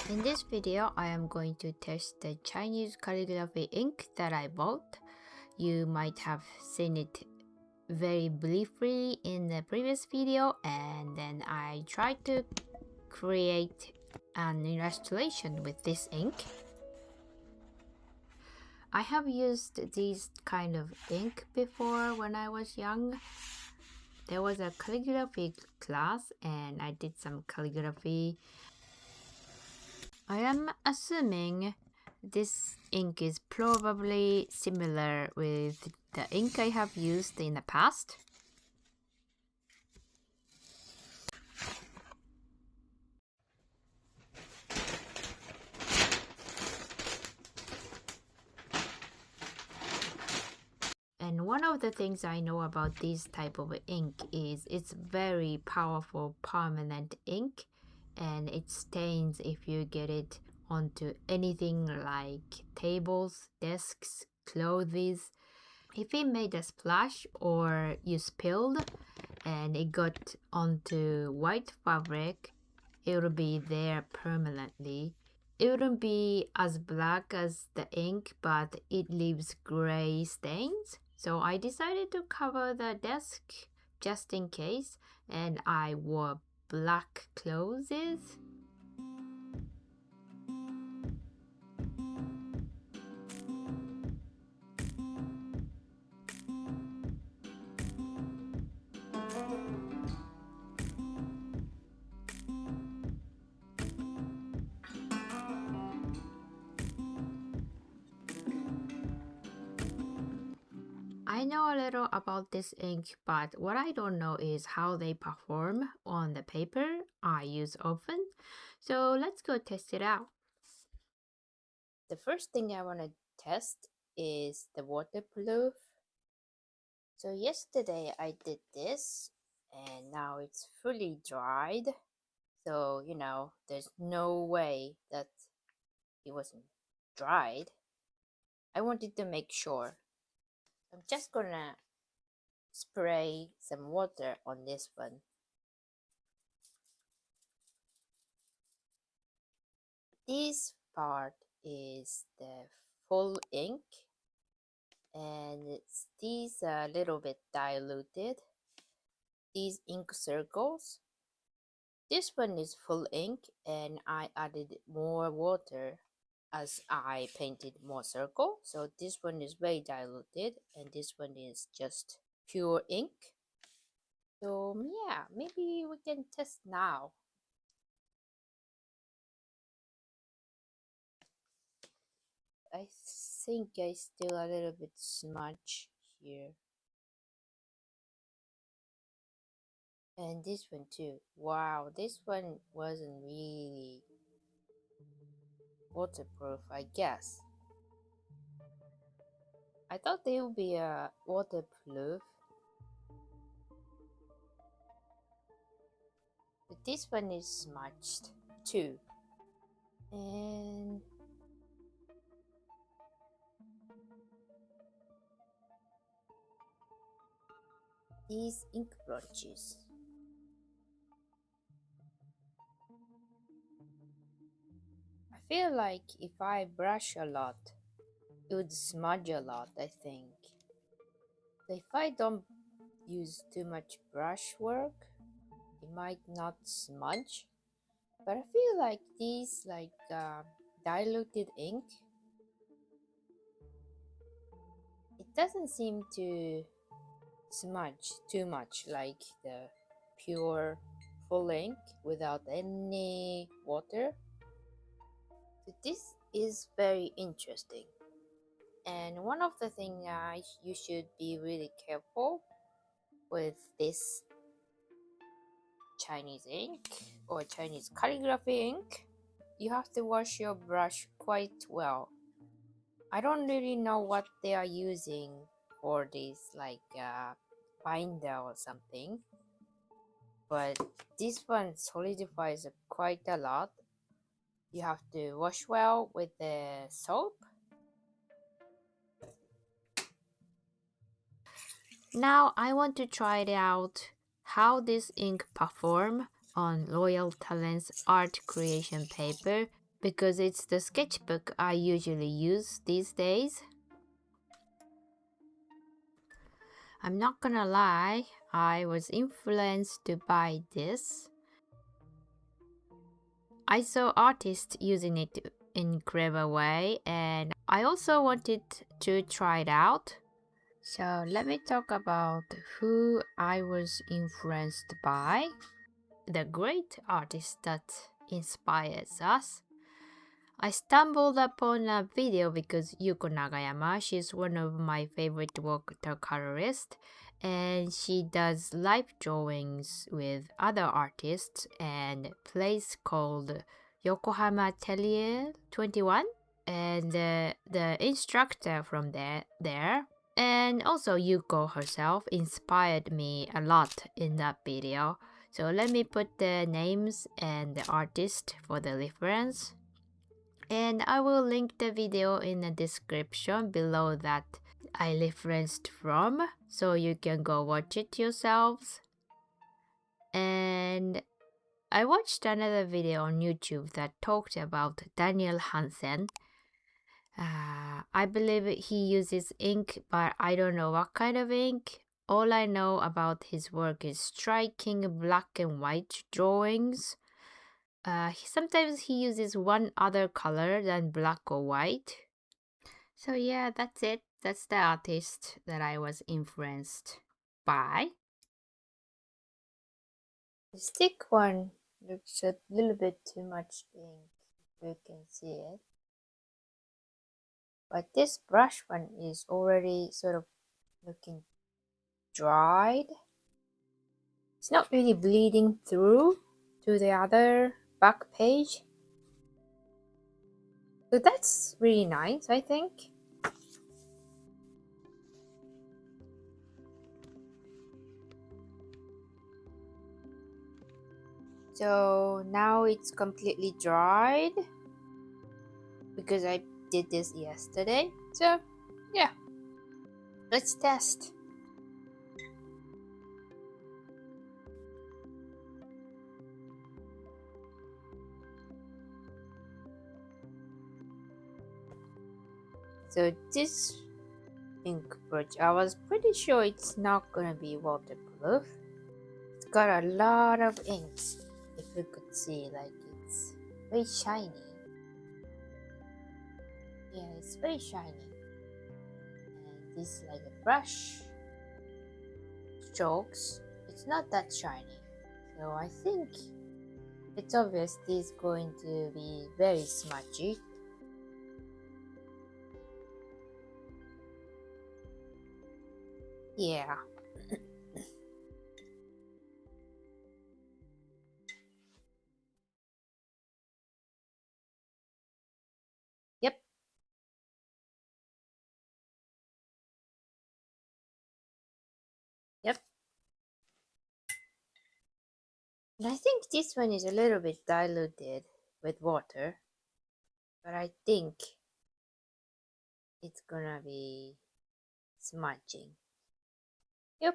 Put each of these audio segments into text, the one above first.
In this video, I am going to test the Chinese calligraphy ink that I bought. You might have seen it very briefly in the previous video, and then I tried to create an illustration with this ink. I have used this kind of ink before when I was young. There was a calligraphy class and I did some calligraphy. I am assuming this ink is probably similar with the ink I have used in the past. And one of the things I know about this type of ink is it's very powerful permanent ink, and it stains if you get it onto anything like tables, desks, clothes. If it made a splash or you spilled and it got onto white fabric, it will be there permanently. It wouldn't be as black as the ink, but it leaves gray stains. So I decided to cover the desk just in case, and I wore black clothes. I know a little about this ink, but what I don't know is how they perform on the paper I use often. So let's go test it out. The first thing I want to test is the waterproof. So yesterday I did this and now it's fully dried. So, there's no way that it wasn't dried. I wanted to make sure. I'm just gonna spray some water on this one. This part is the full ink, and these are a little bit diluted. These ink circles. This one is full ink, and I added more water as I painted more circle. So this one is very diluted, and this one is just pure ink. So yeah, maybe we can test now. I think I still a little bit smudge here. And this one too. Wow, this one wasn't really waterproof, I guess. I thought they would be waterproof. But this one is smudged too. And these ink blotches. I feel like if I brush a lot, it would smudge a lot, I think. So if I don't use too much brush work, it might not smudge. But I feel like these diluted ink, it doesn't seem to smudge too much like the pure full ink without any water. So this is very interesting. And one of the things you should be really careful with this Chinese ink or Chinese calligraphy ink, you have to wash your brush quite well. I don't really know what they are using for this, binder or something, but this one solidifies quite a lot. You have to wash well with the soap. Now I want to try it out how this ink perform on Royal Talens Art Creation paper because it's the sketchbook I usually use these days. I'm not gonna lie, I was influenced to buy this. I saw artists using it in clever way and I also wanted to try it out. So let me talk about who I was influenced by. The great artist that inspires us. I stumbled upon a video because Yuko Nagayama, she's one of my favorite watercolorists, and she does live drawings with other artists and place called Yokohama Atelier 21, and the instructor from there and also Yuko herself inspired me a lot in that video. So let me put the names and the artist for the reference. And I will link the video in the description below that I referenced from, so you can go watch it yourselves. And I watched another video on YouTube that talked about Daniel Hansen. I believe he uses ink, but I don't know what kind of ink. All I know about his work is striking black and white drawings. Sometimes he uses one other color than black or white. So yeah, that's it. That's the artist that I was influenced by. The stick one looks a little bit too much ink, if you can see it. But this brush one is already sort of looking dried. It's not really bleeding through to the other back page. So that's really nice, I think. So now it's completely dried because I did this yesterday. So yeah, let's test. So this ink brush, I was pretty sure it's not gonna be waterproof. It's got a lot of inks. If you could see, like it's very shiny. Yeah, it's very shiny. And this like a brush strokes, it's not that shiny. So I think it's obvious this is going to be very smudgy. Yeah. Yep. Yep. And I think this one is a little bit diluted with water, but I think it's gonna be smudging. Yep.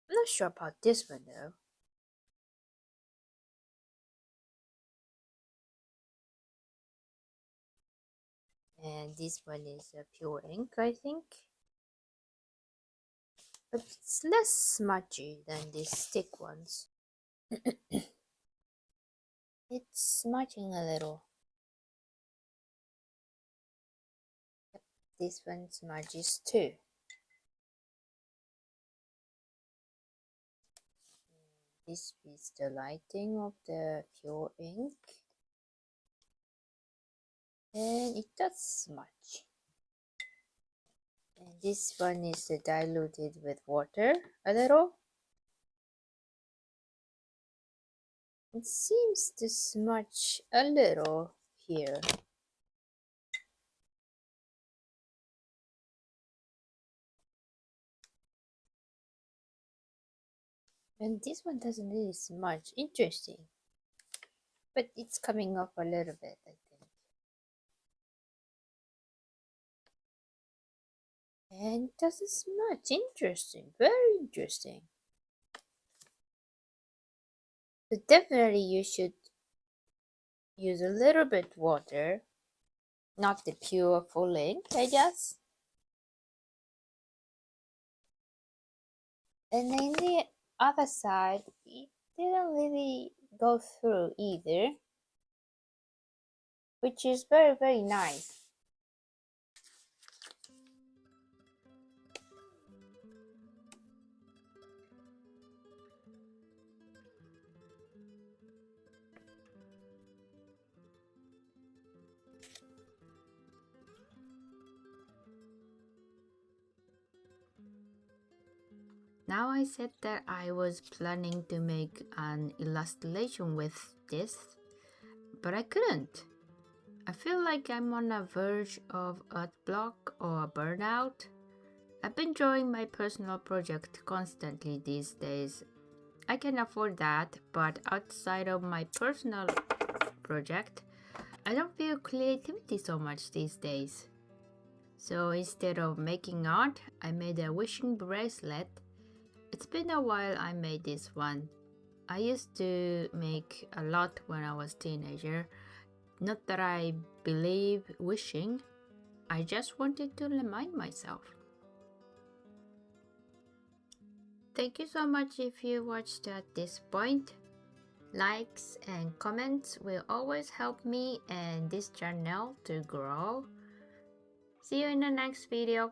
I'm not sure about this one though. And this one is a pure ink, I think. But it's less smudgy than these stick ones. It's smudging a little. Yep, this one smudges too. This is the lighting of the pure ink. And it does smudge. And this one is diluted with water a little. It seems to smudge a little here. And this one doesn't really smudge. Interesting. But it's coming off a little bit, I think. And it doesn't smudge. Interesting. Very interesting. So definitely you should use a little bit water, not the pure full ink, I guess. And then the other side, it didn't really go through either, which is very, very nice. Now I said that I was planning to make an illustration with this, but I couldn't. I feel like I'm on a verge of art block or a burnout. I've been drawing my personal project constantly these days. I can afford that, but outside of my personal project, I don't feel creativity so much these days. So instead of making art, I made a wishing bracelet. It's been a while I made this one. I used to make a lot when I was a teenager. Not that I believe wishing, I just wanted to remind myself. Thank you so much if you watched at this point. Likes and comments will always help me and this channel to grow. See you in the next video.